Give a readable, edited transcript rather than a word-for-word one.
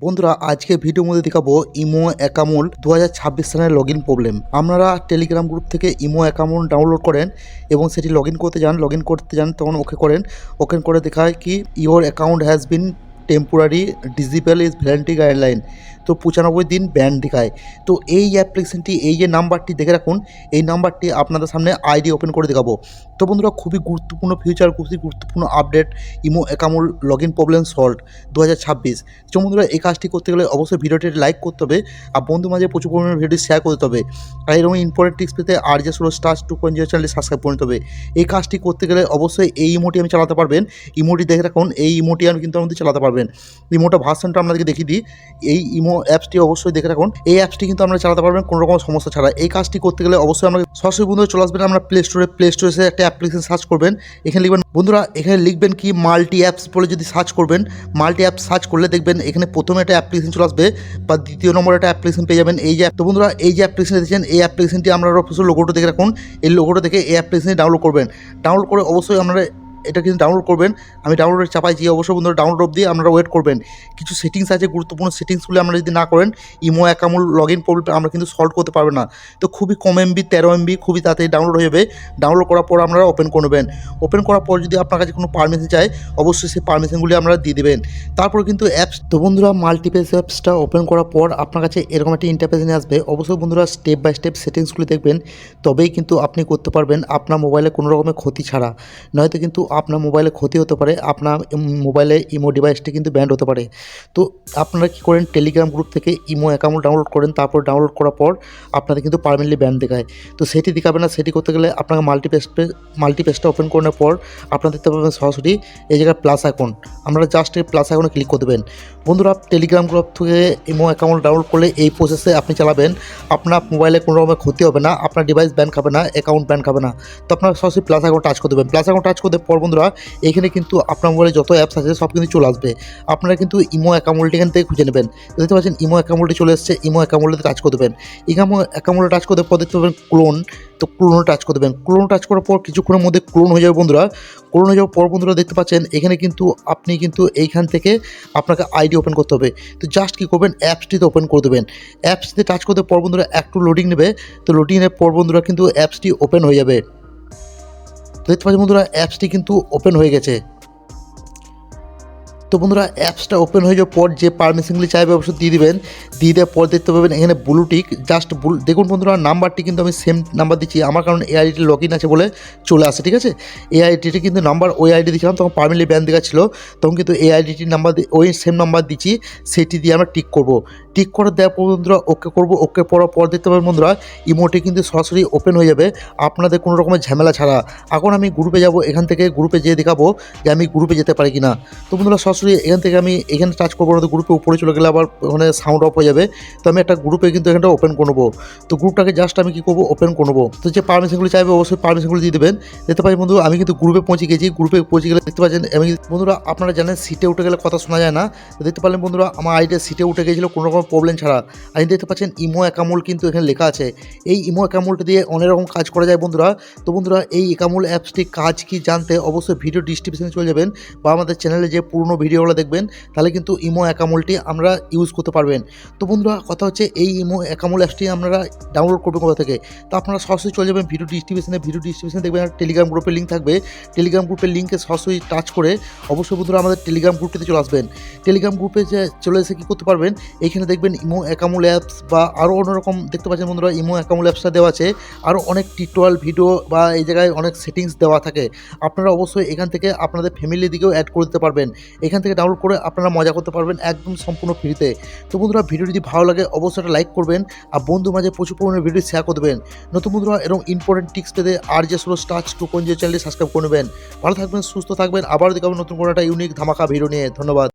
বন্ধুরা আজকে ভিডিওর মধ্যে দেখাবো ইমো অ্যাকাউন্ট 2026 সালের লগইন প্রবলেম। আপনারা টেলিগ্রাম গ্রুপ থেকে ইমো অ্যাকাউন্ট ডাউনলোড করেন এবং সেটি লগইন করতে যান তখন ওকে করেন। ওকে করে দেখায় কি your account has been temporary disable is validity guideline. তো 95 দিন ব্যান দেখায়। তো এই অ্যাপ্লিকেশনটি, এই যে নাম্বারটি দেখে রাখুন, এই নাম্বারটি আপনাদের সামনে আইডি ওপেন করে দেখাবো। তো বন্ধুরা খুবই গুরুত্বপূর্ণ ফিউচার, খুবই গুরুত্বপূর্ণ update, imo account login problem solved 2026। তো বন্ধুরা এই কাজটি করতে গেলে অবশ্যই ভিডিওটি লাইক করতে হবে আর বন্ধু মাঝে প্রচুর পরিমাণে ভিডিও শেয়ার করতে হবে। আর এরকম ইম্পর্টেন্ট টিপস পেতে আর যে ষোলো স্টার 2.0 চ্যানেলটি সাবস্ক্রাইব করে নিতে হবে। এই কাজটি করতে গেলে অবশ্যই এই ইমোটি আমি চালাতে পারবেন। ইমোটি দেখে রাখুন, এই ইমোটি আমি কিন্তু আমাদের চালাতে পারবেন। ইমোটা ভার্সনটা আপনাদেরকে দেখিয়ে দিই। এই ইমো অ্যাপসটি অবশ্যই দেখে রাখুন, এই অ্যাপসটি কিন্তু আমরা চালাতে পারবেন কোনো রকম সমস্যা ছাড়া। এই কাজটি করতে গেলে অবশ্যই আমরা সরাসরি বন্ধুরা চলে আসবেন আমরা প্লে স্টোরে এসে একটা অ্যাপ্লিকেশন সার্চ করবেন। এখানে লিখবেন বন্ধুরা, এখানে লিখবেন কি মাল্টি অ্যাপস বলে যদি সার্চ করবেন, মাল্টি অ্যাপস সার্চ করলে দেখবেন এখানে প্রথমে একটা অ্যাপ্লিকেশন চলে আসবে বা দ্বিতীয় নম্বরে একটা অ্যাপ্লিকেশন পেয়ে যাবেন। এই যে তো বন্ধুরা এই যে অ্যাপ্লিকেশন দেখছেন, এই অ্যাপ্লিকেশনটি আমরা অবশ্যই লোগোটা দেখে রাখুন। এই লোগোটা দেখে এই অ্যাপ্লিকেশনটি ডাউনলোড করবেন। ডাউনলোড করে অবশ্যই আপনারা এটা কিন্তু ডাউনলোড করবেন। আমি ডাউনলোডের চাপাই দিয়ে অবশ্যই বন্ধুরা ডাউনলোড অবধি আপনারা ওয়েট করবেন। কিছু সেটিংস আছে, গুরুত্বপূর্ণ সেটিংসগুলো আমরা যদি না করেন ইমো অ্যাকাউন্ট লগইন প্রবলেম আমরা কিন্তু সলভ করতে পারবেন না। তো খুবই কম এমবি, 13 এমবি, খুবই তাড়াতাড়ি ডাউনলোড হয়ে যাবে। ডাউনলোড করার পর আপনারা ওপেন করবেন। ওপেন করার পর যদি আপনার কাছে কোনো পারমিশন চাই অবশ্যই সেই পারমিশনগুলি আপনারা দিয়ে দেবেন। তারপর কিন্তু অ্যাপস, তো বন্ধুরা মাল্টিপেজ অ্যাপসটা ওপেন করার পর আপনার কাছে এরকম একটা ইন্টারফেস নিয়ে আসবে। অবশ্যই বন্ধুরা স্টেপ বাই স্টেপ সেটিংসগুলি দেখবেন, তবেই কিন্তু আপনি করতে পারবেন আপনার মোবাইলে কোনো রকমের ক্ষতি ছাড়া। নয়তো কিন্তু আপনার মোবাইলে ক্ষতি হতে পারে, আপনার মোবাইলে ইমো ডিভাইসটি কিন্তু ব্যান্ড হতে পারে। তো আপনারা কী করেন, টেলিগ্রাম গ্রুপ থেকে ইমো অ্যাকাউন্ট ডাউনলোড করেন। তারপর ডাউনলোড করার পর আপনাদের কিন্তু পারমানেন্টলি ব্যান দেখায়। তো সেটি দেখাবে না, সেটি করতে গেলে আপনাকে মাল্টিপেজটা ওপেন করার পর আপনারা দেখতে পাবেন সরাসরি এই জায়গায় প্লাস আইকন। আপনারা জাস্ট এই প্লাস আইকনে ক্লিক করে দেবেন। বন্ধুরা টেলিগ্রাম গ্রুপ থেকে ইমো অ্যাকাউন্ট ডাউনলোড করলে এই প্রসেসে আপনি চালাবেন, আপনার মোবাইলে কোনো রকমের ক্ষতি হবে না, আপনার ডিভাইস ব্যান খাবে না, অ্যাকাউন্ট ব্যান খাবে না। তো আপনারা সরাসরি প্লাস আইকন টাচ করে দেবেন। প্লাস আইকন টাচ করতে পর বন্ধুরা এখানে কিন্তু আপনার মোবাইলে যত অ্যাপস আছে সব কিন্তু চলে আসবে। আপনারা কিন্তু ইমো অ্যাকাউন্টটি এখান থেকে খুঁজে নেবেন। দেখতে পাচ্ছেন ইমো অ্যাকাউন্টটি চলে এসেছে। ইমো অ্যাকাউন্টে টাচ করে দেবেন। ইমো অ্যাকাউন্টে টাচ করতে পর দেখতে পাবেন ক্লোন। তো ক্লোনে টাচ করে দেবেন। ক্লোন টাচ করার পর কিছুক্ষণের মধ্যে ক্লোন হয়ে যাবে বন্ধুরা। ক্লোন হয়ে যাওয়ার পর বন্ধুরা দেখতে পাচ্ছেন এখানে কিন্তু আপনি কিন্তু এইখান থেকে আপনাকে আইডি ওপেন করতে হবে। তো জাস্ট কী করবেন, অ্যাপসটিতে ওপেন করে দেবেন। অ্যাপসটিতে টাচ করতে পর বন্ধুরা একটু লোডিং নেবে। তো লোডিংয়ের পর বন্ধুরা কিন্তু অ্যাপসটি ওপেন হয়ে যাবে। দেখতে পাচ্ছেন বন্ধুরা অ্যাপসটি কিন্তু ওপেন হয়ে গেছে। তো বন্ধুরা অ্যাপসটা ওপেন হয়ে যাওয়ার পর যে পারমিশনগুলি চাইবে অবশ্যই দিয়ে দেবেন। দিয়ে দেওয়ার পর দেখতে পাবেন এখানে ব্লুটিক, জাস্ট দেখুন বন্ধুরা নাম্বারটি কিন্তু আমি সেম নাম্বার দিচ্ছি, আমার কারণ এই আইডিটি লগ ইন আছে বলে চলে আসে, ঠিক আছে। এই আইডিটি কিন্তু নাম্বার ওই আইডি দিয়েছিলাম তখন পারমিটলি ব্যান দেখা ছিল, তখন কিন্তু এই আইডিটির নাম্বার ওই সেম নাম্বার দিচ্ছি, সেটি দিয়ে আমরা টিক করব। টিক করে দেওয়ার পর বন্ধুরা ওকে করবো। ওকে করার পর দেখতে পাবেন বন্ধুরা ইমোটি কিন্তু সরাসরি ওপেন হয়ে যাবে আপনাদের কোনো রকমের ঝামেলা ছাড়া। এখন আমি গ্রুপে যাব, এখান থেকে গ্রুপে যেয়ে দেখাবো যে আমি গ্রুপে যেতে পারি কিনা। তো বন্ধুরা সরাসরি এখান থেকে আমি এখানে টাচ করবো না, তো গ্রুপে উপরে চলে গেলে আবার ওখানে সাউন্ড অফ হয়ে যাবে। তো আমি একটা গ্রুপে কিন্তু এখানটা ওপেন করবো। তো গ্রুপটাকে জাস্ট আমি কী করবো, ওপেন করবো। তো যে পারমিশনগুলি চাইবে অবশ্যই পারমিশনগুলি দিয়ে দেবেন। দেখতে পাচ্ছি বন্ধু আমি কিন্তু গ্রুপে পৌঁছে গেছি। গ্রুপে পৌঁছে গেলে দেখতে পাচ্ছেন আমি বন্ধুরা, আপনারা জানেন সিটে উঠে গেলে কথা শোনা যায় না। তো দেখতে পারলেন বন্ধুরা আমার আইডিয়া সিটে উঠে গেছিলো কোনো রকম প্রবলেম ছাড়া। আর দেখতে পাচ্ছেন ইমো অ্যাকাউন্ট কিন্তু এখানে লেখা আছে। এই ইমো অ্যাকাউন্ট দিয়ে অনেক রকম কাজ করা যায় বন্ধুরা। তো বন্ধুরা এই অ্যাকাউন্ট অ্যাপসটির কাজ কি জানতে অবশ্যই ভিডিও ডিসক্রিপশনে চলে যাবেন বা আমাদের চ্যানেলে যে পুরনো ভিডিওগুলো দেখবেন, তাহলে কিন্তু ইমো অ্যাকাউন্টটি আমরা ইউজ করতে পারবেন। তো বন্ধুরা কথা হচ্ছে এই ইমো অ্যাকাউন্ট অ্যাপসটি আপনারা ডাউনলোড করবেন কোথা থেকে। তো আপনারা সরাসরি চলে যাবেন ভিডিও ডিসক্রিপশনে দেখবেন টেলিগ্রাম গ্রুপের লিঙ্ক থাকবে। টেলিগ্রাম গ্রুপের লিঙ্কে সরাসরি টাচ করে অবশ্যই বন্ধুরা আমাদের টেলিগ্রাম গ্রুপটিতে চলে আসবেন। টেলিগ্রাম গ্রুপে যে চলে এসে কী করতে পারবেন, এইখানে দেখবেন ইমো অ্যাকাউন্ট অ্যাপস বা আরও অন্যরকম দেখতে পাচ্ছেন বন্ধুরা ইমো অ্যাকাউন্ট অ্যাপসটা দেওয়া আছে। আরও অনেক টিউটোরিয়াল ভিডিও বা এই জায়গায় অনেক সেটিংস দেওয়া থাকে। আপনারা অবশ্যই এখান থেকে আপনাদের ফ্যামিলির দিকেও অ্যাড করে দিতে পারবেন। এখান থেকে ডাউনলোড করে আপনারা মজা করতে পারবেন একদম সম্পূর্ণ ফ্রিতে। তো বন্ধুরা ভিডিও যদি ভালো লাগে অবশ্যই একটা লাইক করবেন আর বন্ধু মাঝে প্রচুর পরিমাণে ভিডিও শেয়ার করে দেবেন। নতুন বন্ধুরা এরকম ইম্পর্টেন্ট টিপস পেতে আর যে ষোলো স্টার 2.0 চ্যানেলটি সাবস্ক্রাইব করে নেবেন। ভালো থাকবেন, সুস্থ থাকবেন, আবার দেখাবেন নতুন কোনো একটা ইউনিক ধামাকা ভিডিও নিয়ে। ধন্যবাদ।